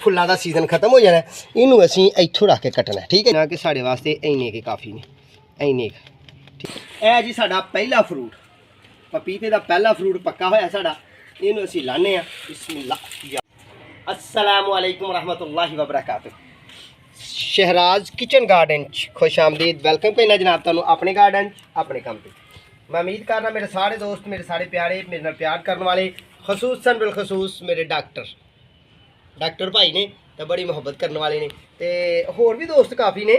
फुल्लां दा सीजन खत्म हो जाना इनू असीं इत्थों रख के कट्टना ठीक है ना कि साढ़े वास्ते इन्ने के काफ़ी ने इन्ने ठीक है जी साडा पहला फ्रूट पपीते का पहला फ्रूट पक्का होया साडा इनू असीं लाने आ बिस्मिल्लाह अस्सलामु अलैकुम रहमतुल्लाहि व बरकातुहू शहराज किचन गार्डन खुश आमदीद वेलकम करना जनाब तुहानू अपने गार्डन अपने काम पे मैं उम्मीद करना मेरे सारे दोस्त मेरे सारे प्यारे मेरे नाल प्यार करने वाले खसूसन बिलखसूस मेरे डॉक्टर भाई ने तो बड़ी मुहब्बत करने वाले ने तो होर भी दोस्त काफ़ी ने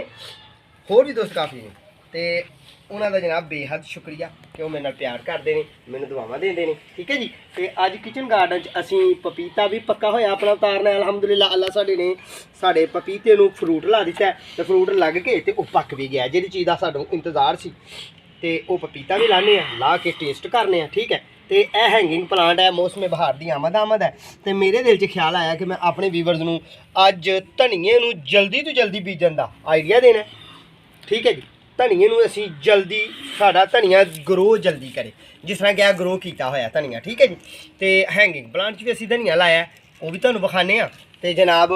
तो उन्होंने जनाब बेहद शुक्रिया कि वो मेरे नाल प्यार करते हैं मैंने दुआवां देंदे ने ठीक है जी। तो अज किचन गार्डन असी पपीता भी पक्का होया अपना उतारना अलहमदुलिल्लाह अल्लाह साडे ने साडे पपीते नूं फ्रूट ला दिता है तो फ्रूट लग के तो पक भी गया जिहड़ी चीज़ का सानूं इंतजार सी ते वो पपीता भी लाने ला के टेस्ट करने ठीक है। तो यह हैंगिंग प्लांट है मौसम बहार की आमद है तो मेरे दिल च ख्याल आया कि मैं अपने व्यूवर्स नूं अज धनिए नूं जल्दी तो जल्दी बीजन का आइडिया देना ठीक है जी। धनिए नूं असीं जल्दी साडा धनिया ग्रो जल्दी करे जिस तरह कि ग्रो किया होया धनिया ठीक है जी। तो हैंगिंग प्लांट भी असीं धनिया लाया वो भी तुहानूं विखाने तो जनाब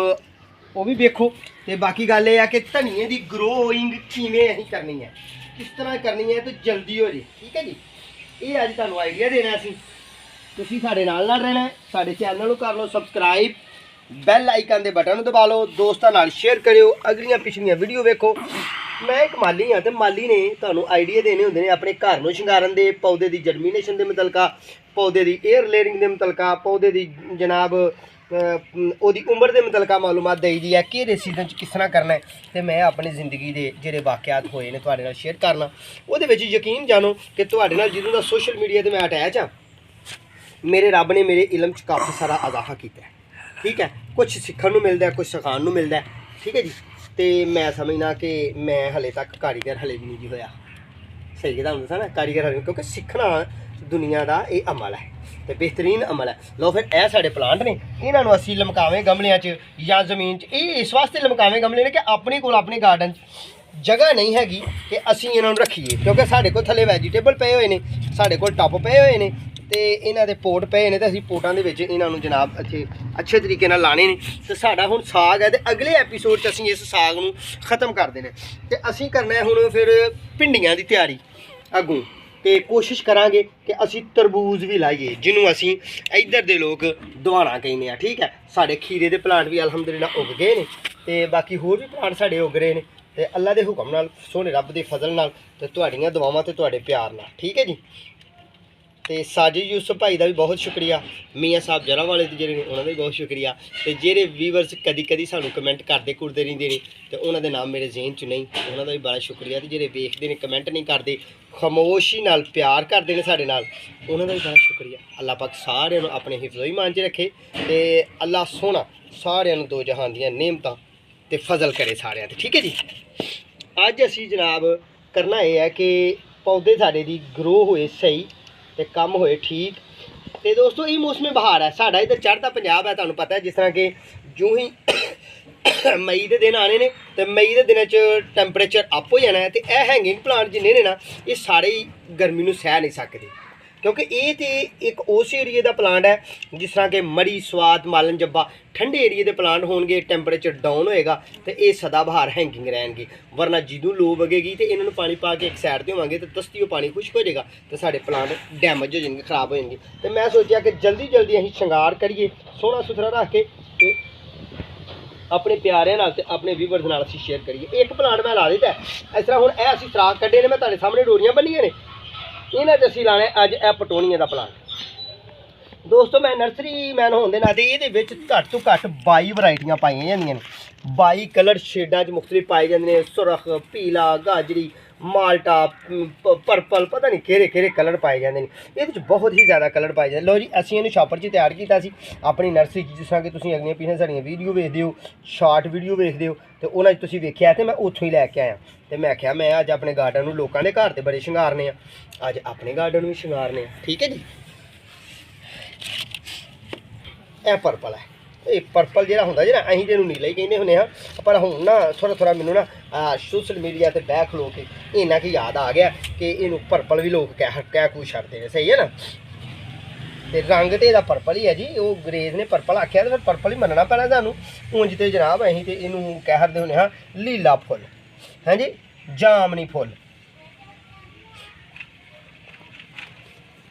वो भी देखो। तो बाकी गल ये है कि धनिए की ग्रोइंग किवें असीं करनी है किस तरह करनी है तो जल्दी हो जाए ठीक है जी। ये अज तुहानूं आइडिया देना असीं तुसीं साडे नाल रहना साडे चैनल नूं कर लो सबसक्राइब बैल आइकन के बटन नूं दबा लो दोस्तां नाल शेयर करियो अगलियां पिछलियां वीडियो वेखो। मैं एक माली हाँ तो माली ने तुहानूं आइडिया देने होंदे ने अपने घर नूं शंगारन दे पौधे की जर्मीनेशन के मुतलका पौधे की एयर लेयरिंग के मुतलका पौधे की जनाब ओदी उम्र के मुतलका मालूमात दई दी है कि सीजन किस तरह करना है। तो मैं अपनी जिंदगी के जोड़े वाकयात होए ने तुहाडे नाल शेयर करना उहदे विच यकीन जानो कि तुहाडे नाल जिदों दा सोशल मीडिया ते मैं अटैच हाँ मेरे रब ने मेरे इलम च काफ़ी सारा अजाफा किया ठीक है। कुछ सीखण नूं मिलदा है कुछ सिखाण नूं मिलदा है ठीक है जी। तो मैं समझना कि मैं हले तक कारीगर हले भी नहीं जी होया सही कहता हूँ ना कारीगर हले क्योंकि सीखना दुनिया का ये अमल है तो बेहतरीन अमल है। लो फिर यह साढ़े प्लांट ने इन्हों असी लमकावे गमलियां या जमीन इस वास्ते लमकावे गमले ने कि अपने को अपने गार्डन जगह नहीं हैगी कि असी इन्हों रखीए क्योंकि साढ़े को थले वैजीटेबल पे हुए हैं साढ़े को टप पे हुए हैं तो इन्हों के पोट पे ने तो असी पोटां दे विच इन्हों जनाब अच्छे तरीके नाल लाने ने। तो साडा हुण साग है तो अगले एपीसोड च असीं इस साग नूं खत्म कर देना तो असीं करना है हुण फिर भिंडियां की तैयारी अगों तो कोशिश करांगे कि असी तरबूज भी लाइए जिन्हों असी इधर के लोग दवाना कहने हैं ठीक है। साढ़े खीरे के प्लांट भी अलहमदुलिल्लाह उग गए हैं तो बाकी होर भी प्लांट साढ़े उग रहे हैं तो अल्लाह के हुक्म नाल सोहने रब के फजल नाल ते तुहाड़ियां दुआवां ते तुहाडे प्यार नाल ठीक है जी। तो साजिद यूसुफ भाई का भी बहुत शुक्रिया मियाँ साहब जरा वाले जेह्ड़े ने उन्होंने भी बहुत शुक्रिया तो जेह्ड़े व्यूवर्स कदी कदी सानू कमेंट करते कुरते रहिंदे ने तो उन्होंने नाम मेरे जेहन च नहीं उन्होंने भी बड़ा शुक्रिया तो जेह्ड़े वेखदे ने कमेंट नहीं करते खामोशी नाल प्यार करते हैं साढ़े नाल उन्होंने भी बड़ा शुक्रिया। अल्लाह पाक सारे अपने हिफ्ज़ो ईमान च रखे तो अल्लाह सोहना सारे दो जहान दियां नेमतां ते फजल करे सारे ठीक है जी। अज असी जनाब करना यह है कि पौधे साढ़े दी ग्रो होए सही तो कम होए ठीक। तो दोस्तों ये मौसम बहार है साढ़ा इधर चढ़ता पंजाब है तुहानूं पता है जिस तरह कि जूं ही मई के दिन आने ने तो मई के दिन टैंपरेचर अप हो जाना है तो यह हैंगिंग प्लांट जिन्ने ने ना ये सारे ही गर्मी नूं सह नहीं सकते क्योंकि ये तो एक उस एरिए का प्लांट है जिस तरह के मड़ी स्वाद मालन जब्बा ठंडे एरिए के प्लांट होंगे टैंपरेचर डाउन होएगा तो ये सदाबहार हैंगिंग रहेंगे वरना जिदों लो वगेगी तो इन्होंने पानी पा के एक साइड से होवांगे तो तस्ती पानी खुश्क हो जाएगा तो साढ़े प्लांट डैमेज हो जाएंगे खराब हो जाएंगे। तो मैं सोचा कि जल्दी जल्दी असीं शंगार करिए सोहना सुथरा रख के अपने प्यारे नाल ते अपने व्यूवर्स नाल असीं शेयर करिए। एक प्लांट मैं ला दिता है इस तरह हुण यह असीं सराख कड्ढे ने मैं तुहाडे सामने डोरियां बन्नियां ने इन्हां च असीं लाने अज यह पटोनिया का प्लांट। दोस्तों मैं नर्सरी मैन होने के नाते ये घट तो घट 22 वरायटियां पाई जांदियां ने 22 कलर शेडां च मुख्तलिफ पाए जाते हैं सुरख पीला गाजरी माल्टा परपल पता नहीं केड़े कलर पाए जाते हैं ये बहुत ही ज़्यादा कलर पाए जाते। लो जी असीं इहनूं शॉपर च तैयार किया अपनी नर्सरी जिस तरह कि तुसीं अगलियां पिछलियां साड़ियां वीडियो वेखदे हो शॉर्ट वीडियो वेखदे हो तो उन्हां च तुसीं वेखिआ ते मैं उत्थों ही लैके आया तो मैं आख्या मैं अज अपने गार्डन नूं लोकां दे घर ते बड़े शंगारने अज अपने गार्डन भी शंगारने ठीक है जी। यह परपल है ये परपल जो होंगे जो अं जो नीला ही कहते होंगे हाँ पर हूँ ना थोड़ा मैनू ना सोशल मीडिया पर बह खलो के इन्ना कि याद आ गया कि इनू परपल भी लोग कह कू छड़ते हैं सही है ना। ਤੇ ਰੰਗ ਤੇ ਇਹਦਾ ਪਰਪਲ ਹੀ ਹੈ ਜੀ। ਉਹ ਅੰਗਰੇਜ਼ ਨੇ ਪਰਪਲ ਆਖਿਆ ਤੇ ਫਿਰ ਪਰਪਲ ਹੀ ਮੰਨਣਾ ਪੈਣਾ ਤੁਹਾਨੂੰ। ਉਂਝ ਤੇ ਜਨਾਬ ਅਸੀਂ ਤੇ ਇਹਨੂੰ ਕਹਿ ਸਕਦੇ ਹੁੰਦੇ ਹਾਂ ਲੀਲਾ ਫੁੱਲ, ਹਾਂਜੀ ਜਾਮਨੀ ਫੁੱਲ।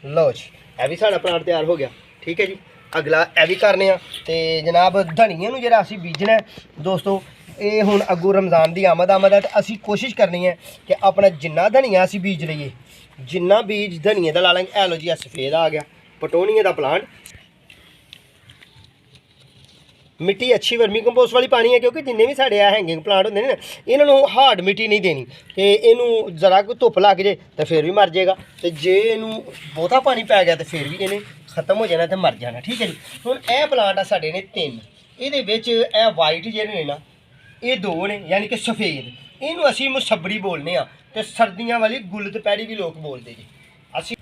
ਲਓ ਜੀ ਇਹ ਵੀ ਸਾਡਾ ਪਲਾਂਟ ਤਿਆਰ ਹੋ ਗਿਆ, ਠੀਕ ਹੈ ਜੀ। ਅਗਲਾ ਇਹ ਵੀ ਕਰਨੇ ਆ। ਤੇ ਜਨਾਬ ਧਨੀਏ ਨੂੰ ਜਿਹੜਾ ਅਸੀਂ ਬੀਜਣਾ ਦੋਸਤੋ, ਇਹ ਹੁਣ ਅੱਗੋਂ ਰਮਜ਼ਾਨ ਦੀ ਆਮਦ ਹੈ ਤੇ ਅਸੀਂ ਕੋਸ਼ਿਸ਼ ਕਰਨੀ ਹੈ ਕਿ ਆਪਣਾ ਜਿੰਨਾ ਧਨੀਆ ਅਸੀਂ ਬੀਜ ਲਈਏ, ਜਿੰਨਾ ਬੀਜ ਧਨੀਏ ਦਾ ਲਾ ਲਾਂਗੇ। ਇਹ ਲਓ ਜੀ, ਇਹ ਸਫੇਦ ਆ ਗਿਆ ਪਟੋਨੀਏ ਦਾ ਪਲਾਂਟ। ਮਿੱਟੀ ਅੱਛੀ ਵਰਮੀ ਕੰਪੋਸਟ ਵਾਲੀ ਪਾਣੀ ਹੈ, ਕਿਉਂਕਿ ਜਿੰਨੇ ਵੀ ਸਾਡੇ ਆ ਹੈਂਗਿੰਗ ਪਲਾਂਟ ਹੁੰਦੇ ਨੇ ਨਾ, ਇਹਨਾਂ ਨੂੰ ਹਾਰਡ ਮਿੱਟੀ ਨਹੀਂ ਦੇਣੀ। ਤੇ ਇਹਨੂੰ ਜ਼ਰਾ ਕੋਈ ਧੁੱਪ ਲੱਗ ਜੇ ਤਾਂ ਫਿਰ ਵੀ ਮਰ ਜਾਏਗਾ, ਤੇ ਜੇ ਇਹਨੂੰ ਬਹੁਤਾ ਪਾਣੀ ਪੈ ਗਿਆ ਤਾਂ ਫਿਰ ਵੀ ਇਹਨੇ ਖਤਮ ਹੋ ਜਾਣਾ ਤੇ ਮਰ ਜਾਣਾ, ਠੀਕ ਹੈ ਜੀ। ਹੁਣ ਇਹ ਪਲਾਂਟ ਆ ਸਾਡੇ ਨੇ 3, ਇਹਦੇ ਵਿੱਚ ਇਹ ਵਾਈਟ ਜਿਹੜੇ ਨੇ ਨਾ ਇਹ 2 ਨੇ, ਯਾਨੀ ਕਿ ਸਫੇਦ। ਇਹਨੂੰ ਅਸੀਂ ਮੁਸੱਬਰੀ ਬੋਲਦੇ ਆ, ਤੇ ਸਰਦੀਆਂ ਵਾਲੀ ਗੁੱਲ ਦੁਪਹਿਰੀ ਵੀ ਲੋਕ ਬੋਲਦੇ ਜੀ। ਅਸੀਂ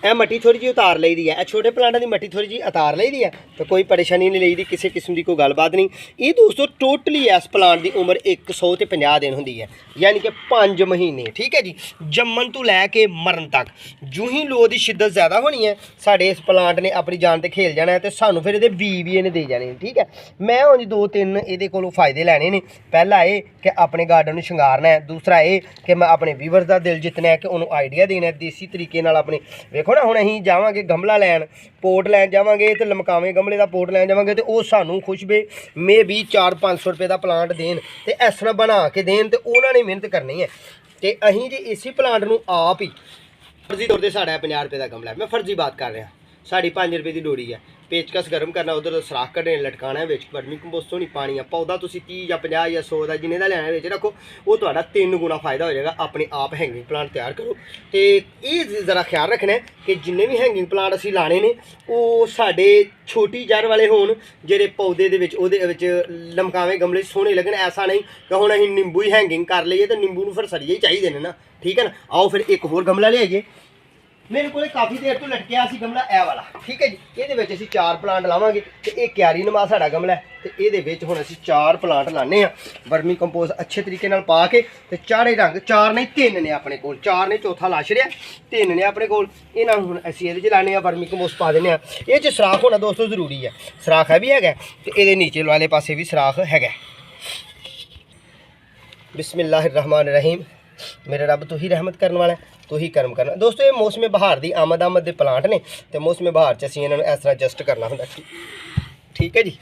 ਇਹ ਮਿੱਟੀ ਥੋੜੀ ਜਿਹੀ ਉਤਾਰ ਲਈਦੀ ਹੈ, ਇਹ ਛੋਟੇ ਪਲਾਂਟਾਂ ਦੀ ਮਿੱਟੀ ਥੋੜੀ ਜਿਹੀ ਉਤਾਰ ਲਈਦੀ ਹੈ, ਤੇ ਕੋਈ ਪਰੇਸ਼ਾਨੀ ਨਹੀਂ ਲਈਦੀ, ਕਿਸੇ ਕਿਸਮ ਦੀ ਕੋਈ ਗੱਲਬਾਤ ਨਹੀਂ। ਇਹ ਦੋਸਤੋ ਟੋਟਲੀ ਇਸ ਪਲਾਂਟ ਦੀ ਉਮਰ 150 ਦਿਨ ਹੁੰਦੀ ਹੈ, ਯਾਨੀ ਕਿ 5 ਮਹੀਨੇ, ਠੀਕ ਹੈ ਜੀ, ਜੰਮਣ ਤੋਂ ਲੈ ਕੇ ਮਰਨ ਤੱਕ। ਜੂੰ ਹੀ ਲੋ ਦੀ ਸ਼ਿੱਦਤ ਜ਼ਿਆਦਾ ਹੋਣੀ ਹੈ, ਸਾਡੇ ਇਸ ਪਲਾਂਟ ਨੇ ਆਪਣੀ ਜਾਨ ਤੇ ਖੇਲ ਜਾਣਾ ਹੈ, ਤੇ ਸਾਨੂੰ ਫਿਰ ਇਹਦੇ ਬੀ ਵੀ ਇਹਨੇ ਦੇ ਜਾਣੇ, ਠੀਕ ਹੈ। ਮੈਂ ਉਂਝ 2-3 ਇਹਦੇ ਕੋਲੋਂ ਫਾਇਦੇ ਲੈਣੇ ਨੇ। ਪਹਿਲਾ ਇਹ ਕਿ ਆਪਣੇ ਗਾਰਡਨ ਨੂੰ ਸ਼ਿੰਗਾਰਨਾ ਹੈ, ਦੂਸਰਾ ਇਹ ਕਿ ਮੈਂ ਆਪਣੇ ਵੀਵਰਸ ਦਾ ਦਿਲ ਜਿੱਤਣਾ ਹੈ, ਕਿ ਉਹਨੂੰ ਆਈਡੀਆ ਦੇਣਾ ਦੇਸੀ ਤਰੀਕੇ ਨਾਲ ਆਪਣੇ। ਵੇਖੋ ਨਾ, ਹੁਣ ਅਸੀਂ ਜਾਵਾਂਗੇ ਗਮਲਾ ਲੈਣ, ਪੋਟ ਲੈਣ ਜਾਵਾਂਗੇ, ਤੇ ਲਮਕਾਵੇਂ ਗਮਲੇ ਦਾ ਪੋਟ ਲੈਣ ਜਾਵਾਂਗੇ, ਤੇ ਉਹ ਸਾਨੂੰ ਖੁਸ਼ਬੇ ਮੇ ਵੀ 400-500 ਰੁਪਏ ਦਾ ਪਲਾਂਟ ਦੇਣ, ਤੇ ਇਸ ਤਰ੍ਹਾਂ ਬਣਾ ਕੇ ਦੇਣ, ਤੇ ਉਹਨਾਂ ਨੇ ਮਿਹਨਤ ਕਰਨੀ ਹੈ। ਤੇ ਅਸੀਂ ਜੇ ਇਸੇ ਪਲਾਂਟ ਨੂੰ ਆਪ ਹੀ ਫਰਜ਼ੀ ਤੌਰ 'ਤੇ, ਸਾਡਾ 50 ਰੁਪਏ ਦਾ ਗਮਲਾ, ਮੈਂ ਫਰਜ਼ੀ ਬਾਤ ਕਰ ਰਿਹਾ, ਸਾਡੀ 5 ਰੁਪਏ ਦੀ ਲੋੜੀ ਹੈ। ਪੇਚਕਸ ਗਰਮ ਕਰਨਾ, ਉਧਰ ਸਰਾਖ ਕੱਢਣੇ, ਲਟਕਾਉਣਾ, ਵਿੱਚ ਵਰਮੀ ਕੰਪੋਸਟ ਹੋਣੀ ਪਾਣੀ ਆ। ਪੌਦਾ ਤੁਸੀਂ 30 ਜਾਂ 50 ਜਾਂ 100 ਦਾ ਜਿੰਨੇ ਦਾ ਲੈਣਾ ਵਿੱਚ ਰੱਖੋ, ਉਹ ਤੁਹਾਡਾ 3 ਗੁਣਾ ਫਾਇਦਾ ਹੋ ਜਾਏਗਾ। ਆਪਣੇ ਆਪ ਹੈਂਗਿੰਗ ਪਲਾਂਟ ਤਿਆਰ ਕਰੋ। ਤੇ ਇਹ ਜ਼ਰਾ ਖਿਆਲ ਰੱਖਣਾ ਕਿ ਜਿੰਨੇ ਵੀ ਹੈਂਗਿੰਗ ਪਲਾਂਟ ਅਸੀਂ ਲਾਣੇ ਨੇ, ਉਹ ਸਾਡੇ ਛੋਟੀ ਜੜ ਵਾਲੇ ਹੋਣ, ਜਿਹੜੇ ਪੌਦੇ ਦੇ ਵਿੱਚ ਉਹਦੇ ਵਿੱਚ ਲਮਕਾਵੇਂ ਗਮਲੇ ਸੋਹਣੇ ਲੱਗਣ। ਐਸਾ ਨਹੀਂ ਕਿ ਹੁਣ ਅਸੀਂ ਨਿੰਬੂ ਹੀ ਹੈਂਗਿੰਗ ਕਰ ਲਈਏ, ਤਾਂ ਨਿੰਬੂ ਨੂੰ ਫਿਰ ਸਰੀਏ ਹੀ ਚਾਹੀਦੇ ਨੇ ਨਾ, ਠੀਕ ਹੈ ਨਾ। ਆਓ ਫਿਰ ਇੱਕ ਹੋਰ ਗਮਲਾ ਲਿਆਈਏ। ਮੇਰੇ ਕੋਲ ਕਾਫੀ ਦੇਰ ਤੋਂ ਲਟਕਿਆ ਸੀ ਗਮਲਾ ਇਹ ਵਾਲਾ, ਠੀਕ ਹੈ ਜੀ। ਇਹਦੇ ਵਿੱਚ ਅਸੀਂ 4 ਪਲਾਂਟ ਲਾਵਾਂਗੇ, ਤੇ ਇਹ ਕਿਆਰੀ ਨੁਮਾ ਸਾਡਾ ਗਮਲਾ ਹੈ, ਤੇ ਇਹਦੇ ਵਿੱਚ ਹੁਣ ਅਸੀਂ 4 ਪਲਾਂਟ ਲਾਣੇ ਆ। ਵਰਮੀ ਕੰਪੋਸਟ ਅੱਛੇ ਤਰੀਕੇ ਨਾਲ ਪਾ ਕੇ, ਤੇ ਚਾਰੇ ਰੰਗ, 4 ਨਹੀਂ 3 ਨੇ ਆਪਣੇ ਕੋਲ, 4 ਨੇ ਚੌਥਾ ਲਾ ਛੜਿਆ, 3 ਨੇ ਆਪਣੇ ਕੋਲ। ਇਹਨਾਂ ਨੂੰ ਹੁਣ ਅਸੀਂ ਇਹਦੇ 'ਚ ਲਾਣੇ ਆ, ਵਰਮੀ ਕੰਪੋਸਟ ਪਾ ਦਿੰਦੇ ਆ। ਇਹ 'ਚ ਸਰਾਖ ਹੋਣਾ ਦੋਸਤੋ ਜ਼ਰੂਰੀ ਹੈ, ਸਰਾਖ ਹੈ ਵੀ ਹੈਗਾ, ਤੇ ਇਹਦੇ ਨੀਚੇ ਵਾਲੇ ਪਾਸੇ ਵੀ ਸਰਾਖ ਹੈਗਾ। ਬਿਸਮਿल्लाहिर्रहमानिर्रहीम। मेरे रब तू ही रहमत करने वाला है, तू ही कर्म करना। दोस्तों ये मौसम बहार की आमद के प्लांट ने, तो मौसम बहार च असीं इन्हां नूं इस तरह एडजस्ट करना हुंदा, ठीक है जी।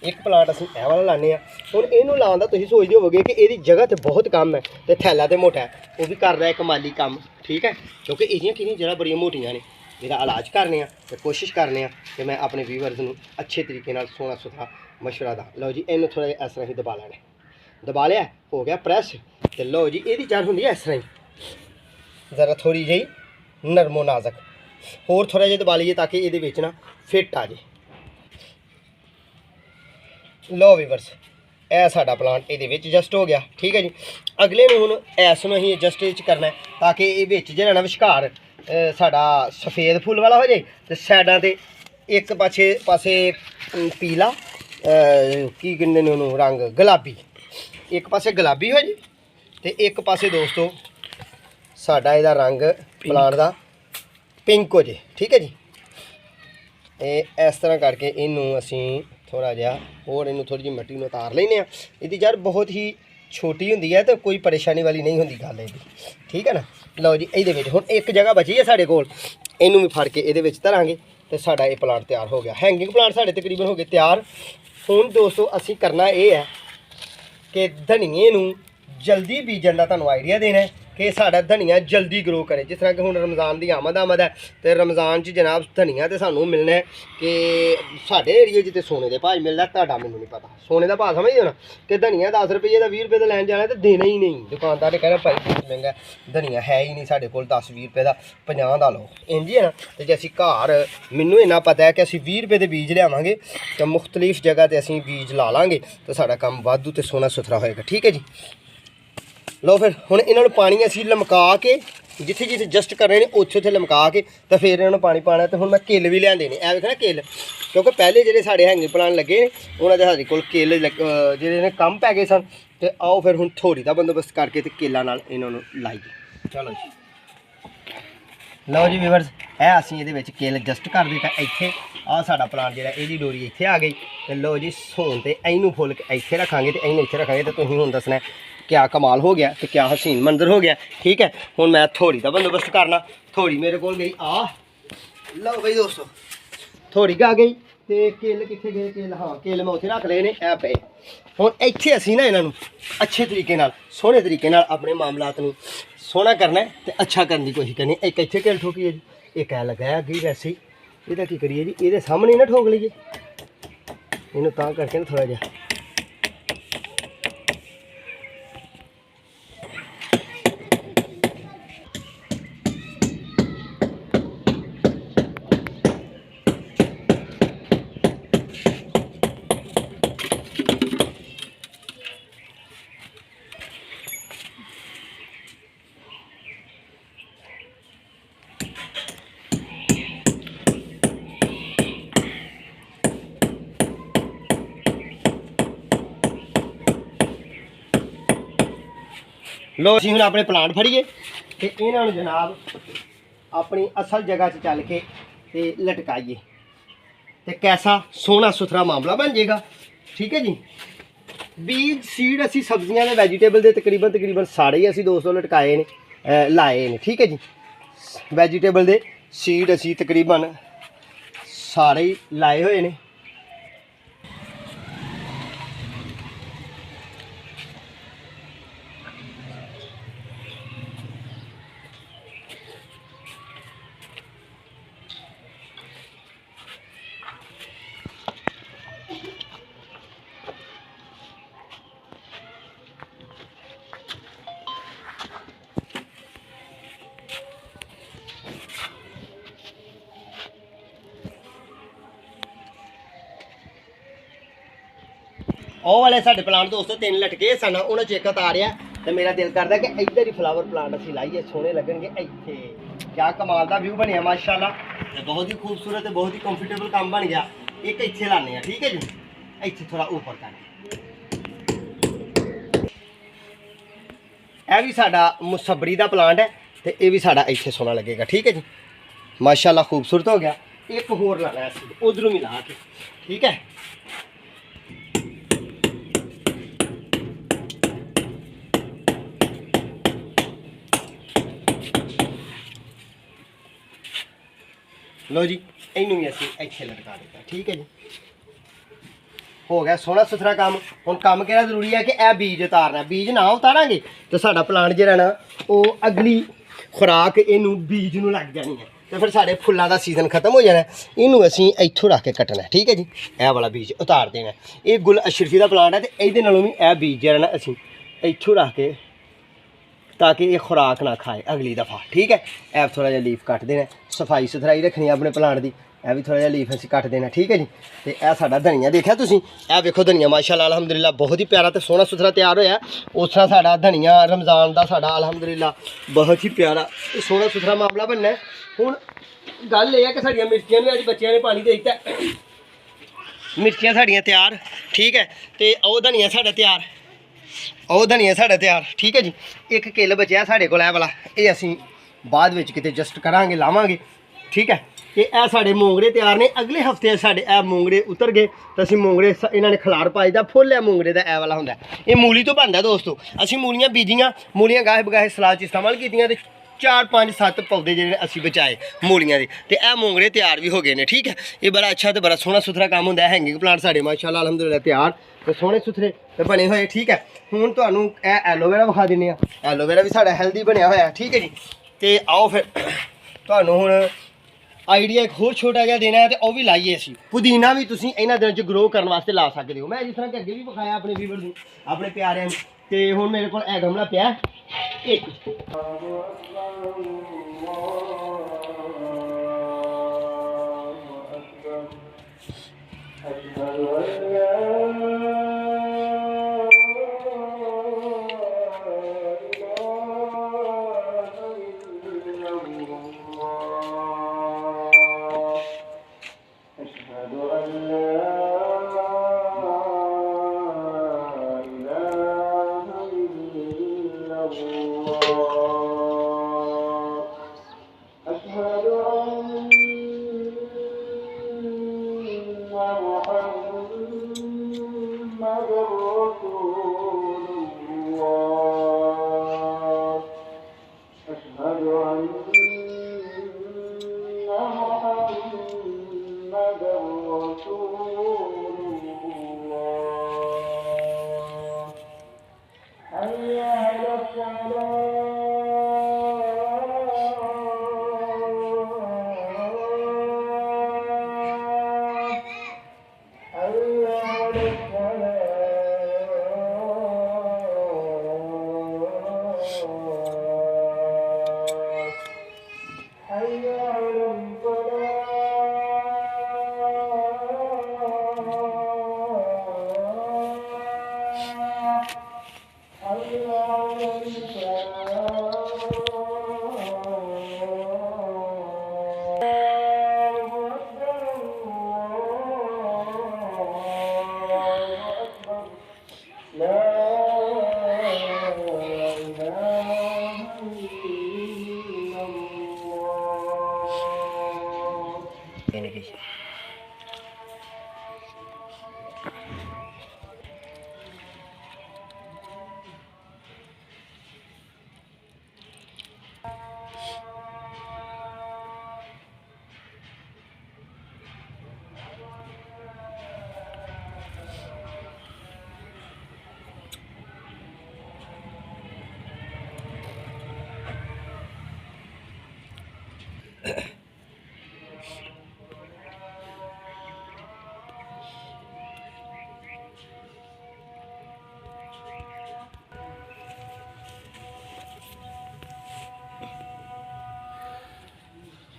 एक प्लांट असीं इह वाला लाने आ। हुण इहनूं लाउण दा तुसीं सोचदे होवोगे कि इहदी जगह ते बहुत कम है, ते थैला ते मोटा है, वो भी कर रहा है कमाली काम, ठीक है, क्योंकि इहदियां किहदियां जड़ां बड़ियां मोटियां ने। ਇਹਦਾ ਇਲਾਜ ਕਰਨੇ ਆ, ਤੇ ਕੋਸ਼ਿਸ਼ ਕਰਨੇ ਆ ਕਿ ਮੈਂ ਆਪਣੇ ਵੀਵਰਸ ਨੂੰ ਅੱਛੇ ਤਰੀਕੇ ਨਾਲ ਸੋਹਣਾ ਸੁਥਰਾ ਮਸ਼ਵਰਾ ਦਾਂ। ਲਓ ਜੀ, ਇਹਨੂੰ ਥੋੜ੍ਹਾ ਜਿਹਾ ਇਸ ਤਰ੍ਹਾਂ ਹੀ ਦਬਾ ਲੈਣਾ, ਦਬਾ ਲਿਆ, ਹੋ ਗਿਆ ਪ੍ਰੈਸ। ਤੇ ਲਓ ਜੀ, ਇਹਦੀ ਜੜ ਹੁੰਦੀ ਹੈ ਇਸ ਤਰ੍ਹਾਂ ਹੀ, ਜ਼ਰਾ ਥੋੜ੍ਹੀ ਜਿਹੀ ਨਰਮੋ ਨਾਜ਼ਕ, ਹੋਰ ਥੋੜ੍ਹਾ ਜਿਹਾ ਦਬਾ ਲਈਏ ਤਾਂ ਕਿ ਇਹਦੇ ਵਿੱਚ ਨਾ ਫਿੱਟ ਆ ਜੇ। ਲਓ ਵੀਵਰਸ, ਇਹ ਸਾਡਾ ਪਲਾਂਟ ਇਹਦੇ ਵਿੱਚ ਐਡਜਸਟ ਹੋ ਗਿਆ, ਠੀਕ ਹੈ ਜੀ। ਅਗਲੇ ਨੂੰ ਹੁਣ ਇਸ ਨੂੰ ਅਸੀਂ ਐਡਜਸਟ ਇਹ 'ਚ ਕਰਨਾ ਤਾਂ ਕਿ ਇਹ ਵਿੱਚ ਜਿਹੜਾ ਨਾ ਵਿਚਕਾਰ ਸਾਡਾ ਸਫੇਦ ਫੁੱਲ ਵਾਲਾ ਹੋ ਜਾਏ, ਤੇ ਸਾਈਡਾਂ 'ਤੇ ਇੱਕ ਪਾਸੇ ਪੀਲਾ, ਕੀ ਕਹਿੰਦੇ ਨੇ ਉਹਨੂੰ, ਰੰਗ ਗੁਲਾਬੀ, ਇੱਕ ਪਾਸੇ ਗੁਲਾਬੀ ਹੋ ਜੇ, ਤੇ ਇੱਕ ਪਾਸੇ ਦੋਸਤੋ ਸਾਡਾ ਇਹਦਾ ਰੰਗ ਪਲਾਂਟ ਦਾ ਪਿੰਕ ਹੋ ਜੇ, ਠੀਕ ਹੈ ਜੀ। ਇਹ ਇਸ ਤਰ੍ਹਾਂ ਕਰਕੇ ਇਹਨੂੰ ਅਸੀਂ ਥੋੜ੍ਹਾ ਜਿਹਾ ਹੋਰ, ਇਹਨੂੰ ਥੋੜ੍ਹੀ ਜਿਹੀ ਮਿੱਟੀ ਨੂੰ ਉਤਾਰ ਲੈਂਦੇ ਹਾਂ। ਇਹਦੀ ਜੜ ਬਹੁਤ ਹੀ ਛੋਟੀ ਹੁੰਦੀ ਹੈ, ਤੇ ਕੋਈ ਪਰੇਸ਼ਾਨੀ ਵਾਲੀ ਨਹੀਂ ਹੁੰਦੀ ਗੱਲ ਇਹਦੀ, ਠੀਕ ਹੈ ਨਾ। ਲਓ ਜੀ, ਇਹਦੇ ਵਿੱਚ ਹੁਣ ਇੱਕ ਜਗ੍ਹਾ ਬਚੀ ਹੈ ਸਾਡੇ ਕੋਲ, ਇਹਨੂੰ ਵੀ ਫੜ ਕੇ ਇਹਦੇ ਵਿੱਚ ਧਰਾਂਗੇ, ਤੇ ਸਾਡਾ ਇਹ ਪਲਾਂਟ ਤਿਆਰ ਹੋ ਗਿਆ। ਹੈਂਗਿੰਗ ਪਲਾਂਟ ਸਾਡੇ ਤਕਰੀਬਨ ਹੋ ਗਏ ਤਿਆਰ। ਹੁਣ ਦੋਸਤੋ ਅਸੀਂ ਕਰਨਾ ਇਹ ਹੈ ਕਿ ਧਨੀਏ ਨੂੰ ਜਲਦੀ ਬੀਜਣ ਦਾ ਤੁਹਾਨੂੰ ਆਈਡੀਆ ਦੇਣਾ ਹੈ ਕਿ ਸਾਡਾ ਧਨੀਆ ਜਲਦੀ ਗਰੋ ਕਰੇ। ਜਿਸ ਤਰ੍ਹਾਂ ਕਿ ਹੁਣ ਰਮਜ਼ਾਨ ਦੀ ਆਮਦ ਹੈ, ਤੇ ਰਮਜ਼ਾਨ 'ਚ ਜਨਾਬ ਧਨੀਆ ਤੇ ਸਾਨੂੰ ਮਿਲਣਾ ਹੈ ਕਿ ਸਾਡੇ ਏਰੀਏ 'ਚ ਤੇ ਸੋਨੇ ਦੇ ਭਾਅ ਮਿਲਦਾ, ਤੁਹਾਡਾ ਮੈਨੂੰ ਨਹੀਂ ਪਤਾ ਸੋਨੇ ਦਾ ਭਾਅ ਸਮਝਦੇ ਹੋ ਨਾ, ਕਿ ਧਨੀਆ 10 ਰੁਪਏ ਦਾ 20 ਰੁਪਏ ਦਾ ਲੈਣ ਜਾਣਾ ਤੇ ਦੇਣਾ ਹੀ ਨਹੀਂ। ਦੁਕਾਨਦਾਰ ਨੇ ਕਹਿਣਾ ਭਾਈ ਬਹੁਤ ਮਹਿੰਗਾ, ਧਨੀਆ ਹੈ ਹੀ ਨਹੀਂ ਸਾਡੇ ਕੋਲ, 10-20 ਰੁਪਏ ਦਾ 50 ਦਾ ਲਓ, ਇੰਝ ਹੀ ਹੈ ਨਾ। ਤੇ ਜੇ ਅਸੀਂ ਘਰ, ਮੈਨੂੰ ਇੰਨਾ ਪਤਾ ਹੈ ਕਿ ਅਸੀਂ 20 ਰੁਪਏ ਦੇ ਬੀਜ ਲਿਆਵਾਂਗੇ, ਤੇ ਮੁਖਤਲਿਫ ਜਗ੍ਹਾ 'ਤੇ ਅਸੀਂ ਬੀਜ ਲਾ ਲਾਂਗੇ, ਤਾਂ ਸਾਡਾ ਕੰਮ ਵਾਧੂ ਤੇ ਸੋਹਣਾ ਸੁਥਰਾ ਹੋਏਗਾ, ਠੀਕ ਹੈ ਜੀ। ਲਓ ਫਿਰ ਹੁਣ ਇਹਨਾਂ ਨੂੰ ਪਾਣੀ ਅਸੀਂ ਲਮਕਾ ਕੇ जिथे जिथे जस्ट करने ने उत्थे उत्थे लमका के तो फिर इन्होंने पानी पाना। तो हुण मैं किल भी लिआंदे ने, ए वेखना किल, क्योंकि पहले जेह्ड़े साढ़े हैंगिंग प्लांट लगे ने उन्हां दे साडे कोल किल जेह्ड़े ने कम पै गए सन। ते आओ फिर हुण थोड़ी दा बंदोबस्त करके ते किल्लां नाल इन्हां नूं लाइए। चलो जी, लो जी व्यूअर्स, ए असीं इहदे विच किल जस्ट कर दित्ता। इत्थे आ साडा प्लांट जेह्ड़ा इहदी डोरी इत्थे आ गई। ते लो जी, हुण ते इहनूं फुੱਲ इत्थे रखांगे ते इहनूं इत्थे रखांगे। ते तुसीं हुण दस्सना क्या कमाल हो गया ते क्या हसीन मंजर हो गया। ठीक है, हुण मैं थोड़ी दा बंदोबस्त करना। थोड़ी मेरे कोल गई आ, लो बई दोस्तों, थोड़ी आ गई। ते किल कित्थे गए? किल, हाँ किल मैं उत्थे रख लए ने, ए पे। हुण इत्थे असीं ना इन्हां नूं अच्छे तरीके नाल, सोहणे तरीके नाल अपने मामलात नूं सोहना करना है ते अच्छा करने की कोशिश करनी। एक इत्थे किल ठोकी है जी, एक ऐ लगाया अगे वैसे ही। ਇਹਦਾ ਕੀ ਕਰੀਏ ਜੀ, ਇਹਦੇ ਸਾਹਮਣੇ ਨਾ ਠੋਕ ਲਈਏ ਇਹਨੂੰ, ਤਾਂ ਕਰਕੇ ਨਾ ਥੋੜਾ ਜਿਹਾ। लो असीं हुण अपने प्लांट फड़िए ते इन्हां नूं जनाब अपनी असल जगह 'च चल के ते लटकाइए ते कैसा सोहना सुथरा मामला बन जाएगा। ठीक है जी। बीज सीड असी सब्जियां दे वैजीटेबल दे तकरीबन सारे ही असी दोस्तों लटकाए ने, लाए ने। ठीक है जी। वैजीटेबल दे सीड असी तकरीबन सारे ही लाए हुए ने। ਉਹ वाले साढ़े प्लांट दोस्तों 3 लटके सन, उन्होंने चेक उतारिया तो मेरा दिल करता कि इधर ही फ्लावर प्लांट असीं लाइए, सोहने लगणगे। इत्थे क्या कमाल का व्यू बनया माशाल्लाह, बहुत ही खूबसूरत, बहुत ही कंफर्टेबल काम बन गया। एक इत्थे लाने। ठीक है जी, इत्थे थोड़ा ऊपर कर। यह भी साडा मुसबरी का प्लांट है तो यह भी साडा इत्थे सोहना लगेगा। ठीक है जी, माशाल्लाह खूबसूरत हो गया। एक होर लाना है उधरों भी ला के। ठीक है, लो जी, इनू भी असीं इत्थे लटका देता। ठीक है जी, हो गया सोहना सुथरा काम। हुण काम किहड़ा जरूरी है कि यह बीज उतारना। बीज ना उतारांगे तो साडा प्लांट जिहड़ा ना वो अगली खुराक इनू बीज नूं लग जानी है तो फिर साडे फुल्लां दा सीजन खत्म हो जाना है। इनू असीं इत्थों रख के कट्टना है। ठीक है जी, यह वाला बीज उतार देना। ये गुल अशरफी का प्लांट है तो इहदे नालों भी यह बीज जिहड़ा ना असीं इत्थों रख के, ताकि ये खुराक ना खाए अगली दफ़ा। ठीक है, ऐ थोड़ा जिहा लीफ कट देना, सफाई सुथराई रखनी अपने प्लांट की। यह भी थोड़ा जिहा लीफ असीं कट देना। ठीक है जी। तो यह साडा धनिया देखिया तुसीं, यह वेखो धनिया माशाल्लाह अलहमदुलिल्लाह बहुत ही प्यारा तो सोहना सुथरा तैयार होया। उस तरह साडा धनिया रमज़ान का साडा अलहमदुलिल्लाह बहुत ही प्यारा सोहना सुथरा मामला बनना है। हुण गल यह है कि साडियां मिर्चियां भी अज बच्चियां ने पानी दे दित्ता, मिर्चियां साडियां तैयार। ठीक है, तो ओह धनिया साडा तैयार, ਉਹ धनिया साढ़ा तैयार। ठीक है जी, एक किल बचा साढ़े को वाला, ये असीं बाद विच किते जस्ट करांगे, लावांगे। ठीक है, तो यह साढ़े मोंगरे तैयार ने। अगले हफ्ते साढ़े ए मोंगरे उतर गए तो असीं मोंगरे इन्होंने खलार पाई दा फुल है मोंगरे का ए वाला होंदा। ये मूली तो बनता दोस्तों। असीं मूलियां बीजियां, मूलियां गाहे बगाहे सलाद च इस्तेमाल कीतियां ते 4 5 7 पौधे जिहड़े असीं बचाए मूलियां दे, ते ए मोंगरे तैयार भी हो गए ने। ठीक है, ये बड़ा अच्छा तो बड़ा सोहना सुथरा काम होंदा है। हैंगिंग प्लांट साढ़े माशाल्लाह अलहमदुलिल्लाह तैयार तो सोहने सुथरे तो बने हुए। ठीक है, हुण तुहानूं ए एलोवेरा विखा दिंदे आ। एलोवेरा भी साढ़ा हेल्दी बनया होया। ठीक है जी, तो आओ फिर तुहानूं हुण आइडिया एक होर छोटा जिहा देना है तो वह भी लाइए असीं। पुदीना भी तुसीं इन्हां दिनां च ग्रो करने वास्ते ला सकदे हो। मैं जिस तरह कि अगे भी विखाया अपने व्यूअर नूं, अपने प्यारिਆਂ ਨੂੰ। ते हुण मेरे कोल ए गमला पिया एक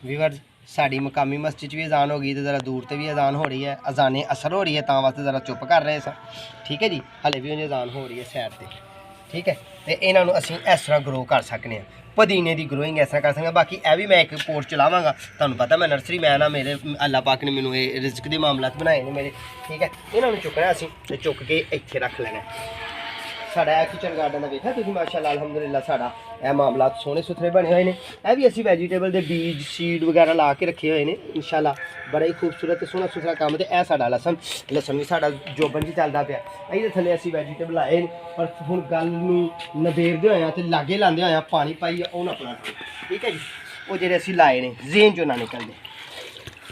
ਵੀਵਰਸ ਸਾਡੀ ਮਕਾਮੀ ਮਸਜਿਦ 'ਚ ਵੀ ਅਜ਼ਾਨ ਹੋ ਗਈ ਤੇ ਜ਼ਰਾ ਦੂਰ ਤੇ ਵੀ ਅਜ਼ਾਨ ਹੋ ਰਹੀ ਹੈ, ਅਜ਼ਾਨੇ ਅਸਰ ਹੋ ਰਹੀ ਹੈ, ਤਾਂ ਵਾਸਤੇ ਜ਼ਰਾ ਚੁੱਪ ਕਰ ਰਹੇ ਸਾਂ। ਠੀਕ ਹੈ ਜੀ, ਹਲੇ ਵੀ ਉਹਨੇ ਅਜ਼ਾਨ ਹੋ ਰਹੀ ਹੈ ਸਾਈਡ ਤੇ। ਠੀਕ ਹੈ, ਤੇ ਇਹਨਾਂ ਨੂੰ ਅਸੀਂ ਇਸ ਤਰ੍ਹਾਂ ਗਰੋ ਕਰ ਸਕਦੇ ਹਾਂ, ਪੁਦੀਨੇ ਦੀ ਗਰੋਇੰਗ ਇਸ ਤਰ੍ਹਾਂ ਕਰ ਸਕਦੇ ਹਾਂ। ਬਾਕੀ ਇਹ ਵੀ ਮੈਂ ਇੱਕ ਪੋਟ ਚਲਾਵਾਂਗਾ, ਤੁਹਾਨੂੰ ਪਤਾ ਮੈਂ ਨਰਸਰੀ ਮੈਨ ਆ, ਮੇਰੇ ਅੱਲਾ ਪਾਕ ਨੇ ਮੈਨੂੰ ਇਹ ਰਿਜ਼ਕ ਦੇ ਮਾਮਲਾਤ ਬਣਾਏ ਨੇ ਮੇਰੇ। ਠੀਕ ਹੈ, ਇਹਨਾਂ ਨੂੰ ਚੁੱਕਣਾ ਅਸੀਂ ਤੇ ਚੁੱਕ ਕੇ ਇੱਥੇ ਰੱਖ ਲੈਣਾ। ਸਾਡਾ ਕਿਚਨ ਗਾਰਡਨ ਦਾ ਵੇਖਿਆ ਤੁਸੀਂ, ਮਾਸ਼ਾਅੱਲਾ ਅਲਹਮਦੁਲਿਲਾ ਸਾਡਾ ਇਹ ਮਾਮਲਾਤ ਸੋਹਣੇ ਸੁਥਰੇ ਬਣੇ ਹੋਏ ਨੇ। ਇਹ ਵੀ ਅਸੀਂ ਵੈਜੀਟੇਬਲ ਦੇ ਬੀਜ ਸੀਡ ਵਗੈਰਾ ਲਾ ਕੇ ਰੱਖੇ ਹੋਏ ਨੇ ਇੰਸ਼ਾਅੱਲਾ, ਬੜਾ ਹੀ ਖੂਬਸੂਰਤ ਤੇ ਸੋਹਣਾ ਸੁਥਰਾ ਕੰਮ। ਤੇ ਇਹ ਸਾਡਾ ਲਸਣ ਵੀ ਸਾਡਾ ਜੋਬਨ 'ਚ ਚੱਲਦਾ ਪਿਆ। ਇਹਦੇ ਥੱਲੇ ਅਸੀਂ ਵੈਜੀਟੇਬਲ ਲਾਏ ਨੇ, ਪਰ ਹੁਣ ਗੱਲ ਨੂੰ ਨਬੇੜਦੇ ਹੋਇਆ ਤੇ ਲਾਗੇ ਲਾਉਂਦੇ ਹੋਇਆ ਪਾਣੀ ਪਾਈਏ ਉਹ ਨਾ ਪਲਾਂਟ। ਠੀਕ ਹੈ ਜੀ, ਉਹ ਜਿਹੜੇ ਅਸੀਂ ਲਾਏ ਨੇ ਜ਼ੇਨ 'ਚੋਂ ਨਾ ਨਿਕਲਦੇ।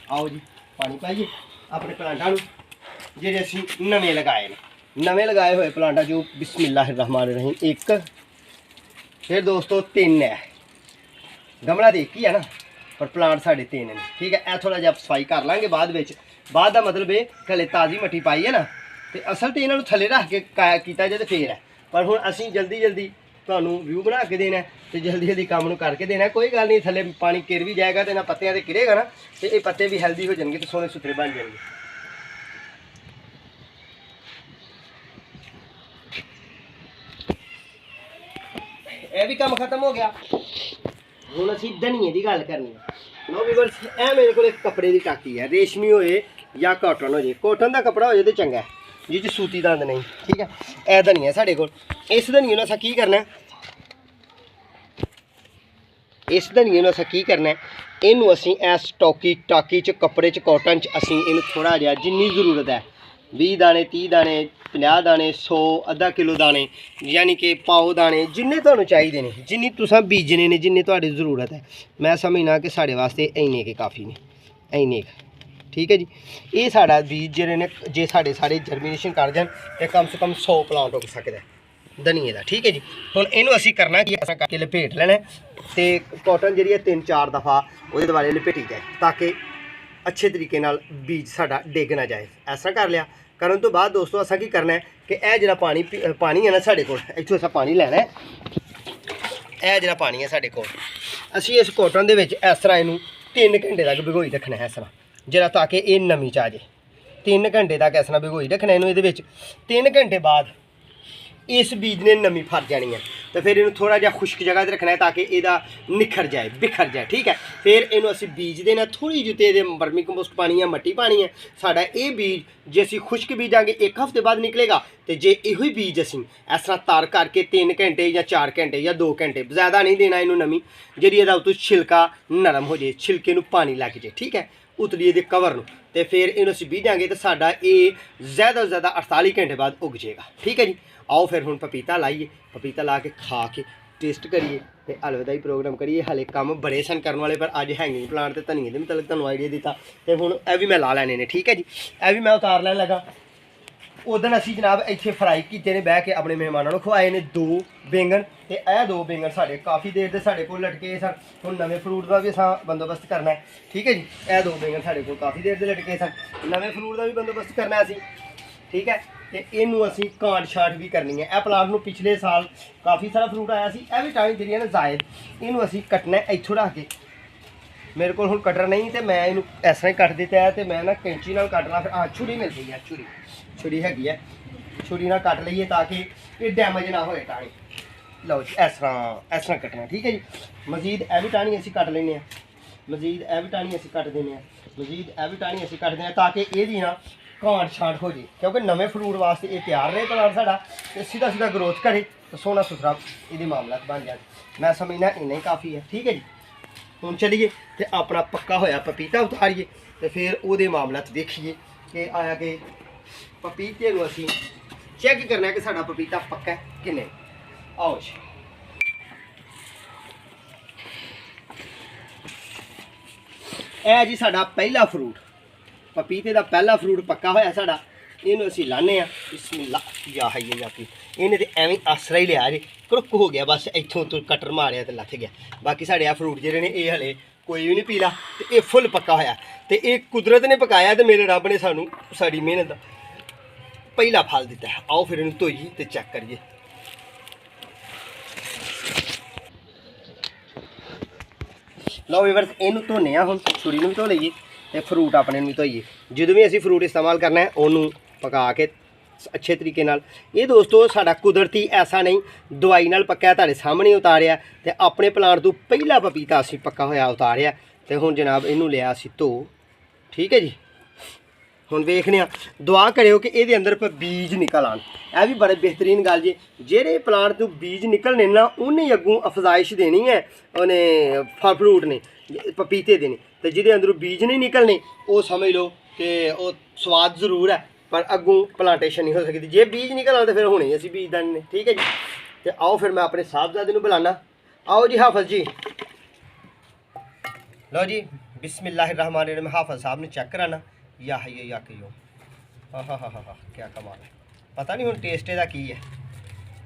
ਆਓ ਜੀ ਪਾਣੀ ਪਾਈਏ ਆਪਣੇ ਪਲਾਂਟਾਂ ਨੂੰ ਜਿਹੜੇ ਅਸੀਂ ਨਵੇਂ ਲਗਾਏ ਨੇ। ਨਵੇਂ ਲਗਾਏ ਹੋਏ ਪਲਾਂਟਾਂ 'ਚੋਂ ਬਿਸਮਿल्लाहिर्रहमानिर्रहीम ਇੱਕ, ਫਿਰ ਦੋਸਤੋ 3 ਹੈ। ਗਮਲਾ ਦੇ ਇੱਕ ਹੀ ਹੈ ਨਾ, ਪਰ ਪਲਾਂਟ ਸਾਡੇ 3 ਨੇ। ਠੀਕ ਹੈ, ਇਹ ਥੋੜ੍ਹਾ ਜਿਹਾ ਸਫਾਈ ਕਰ ਲਾਂਗੇ ਬਾਅਦ ਵਿੱਚ। ਬਾਅਦ ਦਾ ਮਤਲਬ ਇਹ ਹਲੇ ਤਾਜ਼ੀ ਮਿੱਟੀ ਪਾਈ ਹੈ ਨਾ, ਤੇ ਅਸਲ ਤੇ ਇਹਨਾਂ ਨੂੰ ਥੱਲੇ ਰੱਖ ਕੇ ਕੀਤਾ ਜਾਏ ਤਾਂ ਫੇਰ ਹੈ। ਪਰ ਹੁਣ ਅਸੀਂ ਜਲਦੀ ਜਲਦੀ ਤੁਹਾਨੂੰ ਵਿਊ ਬਣਾ ਕੇ ਦੇਣਾ ਤੇ ਜਲਦੀ ਜਲਦੀ ਕੰਮ ਨੂੰ ਕਰਕੇ ਦੇਣਾ। ਕੋਈ ਗੱਲ ਨਹੀਂ, ਥੱਲੇ ਪਾਣੀ ਕਿਰ ਵੀ ਜਾਏਗਾ ਤੇ ਨਾ ਪੱਤਿਆਂ ਤੇ ਕਿਰੇਗਾ ਨਾ, ਤੇ ਇਹ ਪੱਤੇ ਵੀ ਹੈਲਦੀ ਹੋ ਜਾਣਗੇ ਤੇ ਸੋਹਣੇ ਸੁਥਰੇ ਬਣ ਜਾਣਗੇ। ਇਹ ਵੀ ਕੰਮ ਖਤਮ ਹੋ ਗਿਆ। ਹੁਣ ਅਸੀਂ ਧਨੀਏ ਦੀ ਗੱਲ ਕਰਨੀ ਹੈ। ਲੋ ਵੀਵਰਸ, ਇਹ ਮੇਰੇ ਕੋਲ ਇੱਕ ਕੱਪੜੇ ਦੀ ਟਾਕੀ ਹੈ, ਰੇਸ਼ਮੀ ਹੋਏ ਜਾਂ ਕਾਟਨ ਹੋ ਜੇ। ਕਾਟਨ ਦਾ ਕੱਪੜਾ ਹੋ ਜੇ ਤੇ ਚੰਗਾ, ਜਿਹ 'ਚ ਸੂਤੀ ਦੰਦ ਨਹੀਂ। ਠੀਕ ਹੈ, ਇਹ ਧਨੀਆ ਸਾਡੇ ਕੋਲ। ਇਸ ਧਨੀਏ ਨੂੰ ਅਸੀਂ ਕੀ ਕਰਨਾ, ਇਹਨੂੰ ਅਸੀਂ ਇਸ ਟਾਕੀ 'ਚ ਕੱਪੜੇ 'ਚ ਕਾਟਨ 'ਚ ਅਸੀਂ ਇਹਨੂੰ ਥੋੜ੍ਹਾ ਜਿਹਾ ਜਿੰਨੀ ਜ਼ਰੂਰਤ ਹੈ 20 ਦਾਣੇ 30 ਦਾਣੇ 50 ਦਾਣੇ 100 ਅੱਧਾ ਕਿਲੋ ਦਾਣੇ, ਯਾਨੀ ਕਿ ਪਾਓ ਦਾਣੇ, ਜਿੰਨੇ ਤੁਹਾਨੂੰ ਚਾਹੀਦੇ ਨੇ, ਜਿੰਨੀ ਤੁਸੀਂ ਬੀਜਣੇ ਨੇ, ਜਿੰਨੀ ਤੁਹਾਡੀ ਜ਼ਰੂਰਤ ਹੈ। ਮੈਂ ਸਮਝਣਾ ਕਿ ਸਾਡੇ ਵਾਸਤੇ ਇੰਨੇ ਕੇ ਕਾਫੀ ਨੇ, ਇੰਨੇ। ਠੀਕ ਹੈ ਜੀ, ਇਹ ਸਾਡਾ ਬੀਜ ਜਿਹੜੇ ਨੇ ਜੇ ਸਾਡੇ ਸਾਰੇ ਜਰਮੀਨੇਸ਼ਨ ਕਰ ਜਾਣ ਤਾਂ ਕਮ ਸੇ ਕਮ 100 ਪਲਾਂਟ ਹੋ ਸਕਦਾ ਧਨੀਏ ਦਾ। ਠੀਕ ਹੈ ਜੀ, ਹੁਣ ਇਹਨੂੰ ਅਸੀਂ ਕਰਨਾ ਕੀ, ਅਸਾਂ ਕਰਕੇ ਲਪੇਟ ਲੈਣਾ ਤੇ ਕਾਟਨ ਜਿਹੜੀ ਹੈ 3-4 ਦਫਾ ਉਹਦੇ ਦੁਆਲੇ ਲਪੇਟੀ ਜਾਏ ਤਾਂ ਕਿ ਅੱਛੇ ਤਰੀਕੇ ਨਾਲ ਬੀਜ ਸਾਡਾ ਡਿੱਗ ਨਾ ਜਾਏ। ਇਸ ਤਰ੍ਹਾਂ ਕਰ ਲਿਆ। ਕਰਨ ਤੋਂ ਬਾਅਦ ਦੋਸਤੋ ਅਸਾਂ ਕੀ ਕਰਨਾ ਹੈ ਕਿ ਇਹ ਜਿਹੜਾ ਪਾਣੀ ਹੈ ਨਾ ਸਾਡੇ ਕੋਲ, ਇੱਥੋਂ ਅਸਾਂ ਪਾਣੀ ਲੈਣਾ ਹੈ। ਇਹ ਜਿਹੜਾ ਪਾਣੀ ਹੈ ਸਾਡੇ ਕੋਲ, ਅਸੀਂ ਇਸ ਕਾਟਨ ਦੇ ਵਿੱਚ ਇਸ ਤਰ੍ਹਾਂ ਇਹਨੂੰ 3 ਘੰਟੇ ਤੱਕ ਭਿਗੋਈ ਰੱਖਣਾ ਹੈ, ਇਸ ਤਰ੍ਹਾਂ ਜਿਹੜਾ, ਤਾਂ ਕਿ ਇਹ ਨਮੀ 'ਚ ਆ ਜਾਏ। 3 ਘੰਟੇ ਤੱਕ ਇਸ ਤਰ੍ਹਾਂ ਭਿਗੋਈ ਰੱਖਣਾ ਇਹਨੂੰ। ਇਹਦੇ ਵਿੱਚ 3 ਘੰਟੇ ਬਾਅਦ ਇਸ ਬੀਜ ਨੇ ਨਮੀ ਫੜ ਜਾਣੀ ਹੈ, ਤੇ ਫਿਰ ਇਹਨੂੰ ਥੋੜਾ ਜਿਹਾ ਖੁਸ਼ਕ ਜਗ੍ਹਾ ਤੇ ਰੱਖਣਾ ਹੈ ਤਾਂ ਕਿ ਇਹਦਾ ਨਿਖਰ ਜਾਏ, ਬਿਖਰ ਜਾਏ। ਠੀਕ ਹੈ, ਫਿਰ ਇਹਨੂੰ ਅਸੀਂ ਬੀਜ ਦੇਣਾ, ਥੋੜੀ ਜਿਹੀ ਤੇ ਇਹਦੇ ਵਰਮੀ ਕੰਪੋਸਟ ਪਾਣੀ ਹੈ, ਮੱਟੀ ਪਾਣੀ ਹੈ। ਸਾਡਾ ਇਹ ਬੀਜ ਜੇ ਅਸੀਂ ਖੁਸ਼ਕ ਬੀਜਾਂਗੇ 1 ਹਫ਼ਤੇ ਬਾਅਦ ਨਿਕਲੇਗਾ, तो जे इहो बीज असीं इस तरह तार करके 3 घंटे या 4 घंटे या 2 घंटे ज़्यादा नहीं देना इनू नमी जी उतों छिलका नरम हो जाए छिलके नू पानी लग जाए ठीक है उतली ये कवर नू तो फिर इनू असीं बीजांगे तो साडा ये ज़्यादा तो ज़्यादा 48 घंटे बाद उग जाएगा ठीक है जी। आओ फिर हुण पपीता लाइए पपीता ला के खा के टेस्ट करिए तो अलविदा ही प्रोग्राम करिए। हाले काम बड़े सन करने वाले पर अज हैंगिंग प्लांट तो धनिए के मतलब तुहानूं आइडिया दिता तो हुण यह भी मैं ला लैने ने ठीक है जी। यह भी मैं उतार लैन लगा उदन असीं जनाब इत्थे फ्राई कीते ने बह के अपने मेहमानों को खवाए ने 2 बैंगन तो यह 2 बैंगन साढ़े काफ़ी देर से साढ़े को लटके सन हुण नवे फ्रूट का भी असां बंदोबस्त करना है ठीक है जी। यह 2 बैंगन साढ़े को काफ़ी देर से लटके सन नवे फ्रूट का भी बंदोबस्त करना असीं ठीक है। तो इनू असी कांट छांट भी करनी है। यह प्लांट में पिछले साल काफ़ी सारा फ्रूट आया सी यह भी टाइम जी ना जायद इनू असी कटना इत्थों रख के मेरे को हुण कटर नहीं तो मैं इनू इस तरह ही कट दिता है तो मैं ना कैंची नाल कटना फिर छुरी मिल गई है छुरी हैगी है छुरी नाल कट लईए ताकि ये डैमेज ना होए टाणी लो जी इस तरह कटना ठीक है जी। मजीद यह भी टाणी असी कट लेने मजीद यह भी टाणी असी कट देने मजीद यह भी टाणी असी कट दें ताकि ये ना कांट छांट हो जाए क्योंकि नवे फ्रूट वास्ते ये तैयार रहे प्लांट साडा तो सीधा सीधा ग्रोथ करे तो सोहना सुथरा ये मामला बन जाए मैं समझना इन्ना ही काफ़ी है ठीक है जी। हुण चलिए तो अपना पक्का होया पपीता उतारिए तो फिर वो मामला देखिए कि आया कि पपीते को असीं चैक करना है कि साडा पपीता पक्का है कि नहीं। आओ जी यह जी साडा पहला फ्रूट पपीते का पहला फ्रूट पक्का होया साडा इनू असीं लाने बिस्मिल्लाह या है ये जाती इन्हें तो एवं आसरा ही लिया जी क्रुक हो गया बस इत्थों तो कटर मारिया तो लथ गया बाकी साढ़े फ्रूट जेह्ड़े ने ये हले कोई भी नहीं पीला तो ये फुल पक्का होया तो ये कुदरत ने पकाया तो मेरे रब ने सानू साड़ी मेहनत का पहला फल दिता है। आओ फिर इन्हूं धोइए तो चेक करिए लो वीवर्स इनू धोने हुण छुरी नूं भी धो लईए तो फ्रूट अपने भी धोइए जो भी असीं फ्रूट इस्तेमाल करना है उन्होंने पका के अच्छे तरीके नाल ये दोस्तों साडा कुदरती ऐसा नहीं दवाई नाल पक्का तुहाडे सामने उतारिया तो अपने प्लांट तो पहला पपीता असीं पक्का होया उतारिया तो हुण जनाब इनू लिया असीं धो ठीक है जी। हुण वेखने दुआ करियो कि ये अंदर बीज निकल आन यह भी बड़े बेहतरीन गल जी जेह्ड़े प्लांट तो बीज निकलने ना उन्हें अगों अफजाइश देनी है उन्हें फल फ्रूट ने पपीते देने तो जिहदे अंदरों बीज नहीं निकलने वो समझ लो कि वो स्वाद जरूर है पर अगों प्लांटेशन नहीं हो सकती जे बीज निकल आते फिर होने असीं बीज दाने ठीक है जी। तो आओ फिर मैं अपने साहबजादे नूं बुलाना आओ जी हाफिज जी लो जी बिस्मिल्लाहिर्रहमानिर्रहीम हाफिज साहब ने चेक कराना या है ये या क्यों हाँ क्या कमाल है पता नहीं हुण टेस्ट इहदा की है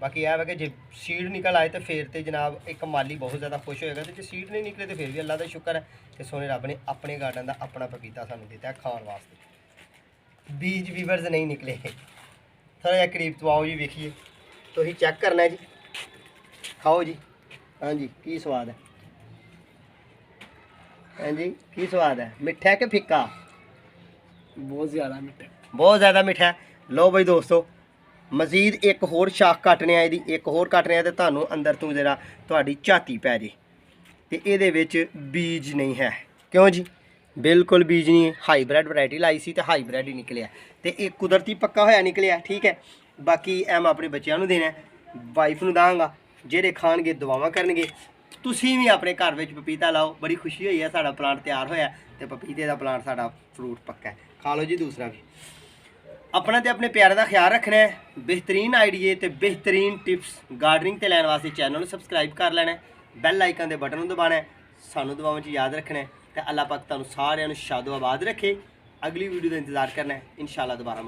बाकी यह है कि जे सीड निकल आए तो फिर तो जनाब एक माली बहुत ज़्यादा खुश होएगा तो जो सीड नहीं निकले तो फिर भी अल्लाह का शुक्र है कि सोने रब ने अपने गार्डन का अपना पपीता सानू दिता है खाने वास्ते बीज वीवर्स नहीं निकले थोड़ा जहा करीब तो आओ जी वेखिए तो ही चेक करना है जी खाओ जी हाँ जी की स्वाद है हाँ जी की स्वाद है मिठा है कि फिक्का बहुत ज़्यादा मीठा है। लो बई दोस्तों मजीद एक होर शाख कटने आए एक होर कटने तो तुहानूं अंदर तू जरा तुहाडी झाती पै जे ते इहदे विच बीज नहीं है क्यों जी बिल्कुल बीज नहीं हाईब्रिड वैरायटी लाई सी तो हाईब्रिड ही निकलिया तो एक कुदरती पक्का होया निकलिया ठीक है। बाकी एम अपने बच्चों नूं देना वाइफ नूं दांगा जेह्ड़े खाणगे दुआवां करनगे तुसीं भी अपने घर में पपीता लाओ बड़ी खुशी हुई है साडा प्लांट तैयार होया तो पपीते का प्लांट साडा फ्रूट पक्का है खा लो जी। दूसरा भी अपना तो अपने प्यारे का ख्याल रखना है बेहतरीन आइडिए तो बेहतरीन टिप्स गार्डनिंग ते लैन वास्ते चैनल सबसक्राइब कर लेना है बैल आइकन के बटन दबाना है सानू दुआवां च याद रखना है तो अल्लाह पाक तुहानूं सारिआं नूं शादो आबाद रखे। अगली वीडियो का इंतजार करना है इंशाअल्लाह दोबारा